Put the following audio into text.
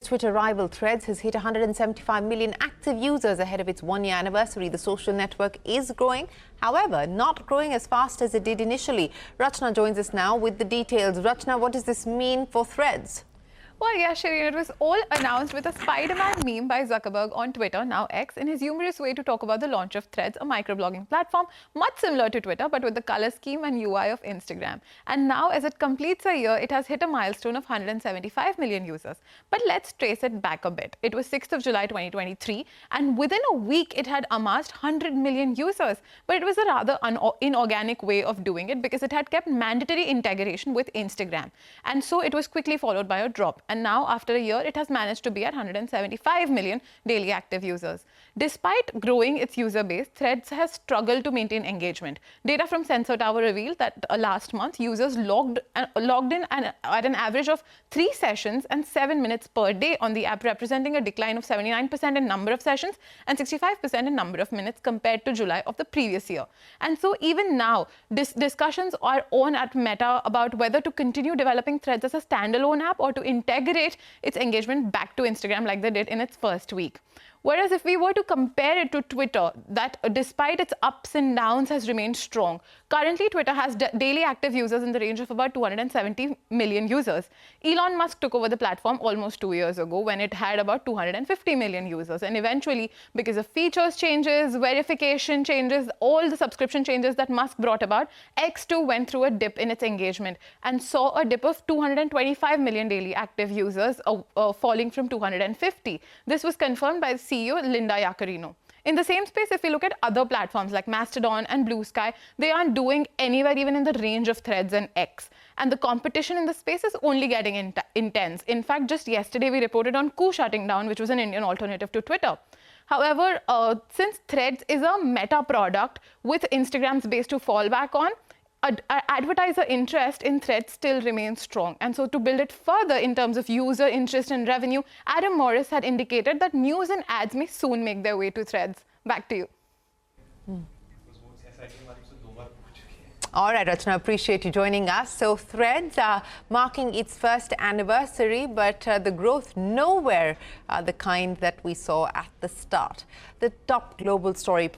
Twitter rival Threads has hit 175 million active users ahead of its one-year anniversary. The social network is growing, however, not growing as fast as it did initially. Rachna joins us now with the details. Rachna, what does this mean for Threads? Well, yeah, Shireen, it was all announced with a Spider-Man meme by Zuckerberg on Twitter, now X, in his humorous way to talk about the launch of Threads, a microblogging platform much similar to Twitter, but with the color scheme and UI of Instagram. And now, as it completes a year, it has hit a milestone of 175 million users. But let's trace it back a bit. It was 6th of July 2023, and within a week, it had amassed 100 million users. But it was a rather inorganic way of doing it because it had kept mandatory integration with Instagram. And so it was quickly followed by a drop. And now, after a year, it has managed to be at 175 million daily active users. Despite growing its user base, Threads has struggled to maintain engagement. Data from Sensor Tower revealed that last month, users logged in at an average of 3 sessions and 7 minutes per day on the app, representing a decline of 79% in number of sessions and 65% in number of minutes compared to July of the previous year. And so even now, discussions are on at Meta about whether to continue developing Threads as a standalone app or to integrate its engagement back to Instagram like they did in its first week. Whereas if we were to compare it to Twitter, that despite its ups and downs has remained strong. Currently, Twitter has daily active users in the range of about 270 million users. Elon Musk took over the platform almost 2 years ago when it had about 250 million users. And eventually, because of features changes, verification changes, all the subscription changes that Musk brought about, X too went through a dip in its engagement and saw a dip of 225 million daily active users, falling from 250. This was confirmed by CEO Linda Yaccarino. In the same space, if we look at other platforms like Mastodon and Blue Sky, they aren't doing anywhere even in the range of Threads and X. And the competition in the space is only getting intense. In fact, just yesterday we reported on Coup shutting down, which was an Indian alternative to Twitter. However, since Threads is a meta product with Instagram's base to fall back on, advertiser interest in Threads still remains strong. And so to build it further in terms of user interest and revenue, Adam Morris had indicated that news and ads may soon make their way to Threads. Back to you. All right, Rachna, appreciate you joining us. So Threads are marking its first anniversary, but the growth nowhere the kind that we saw at the start. The top global story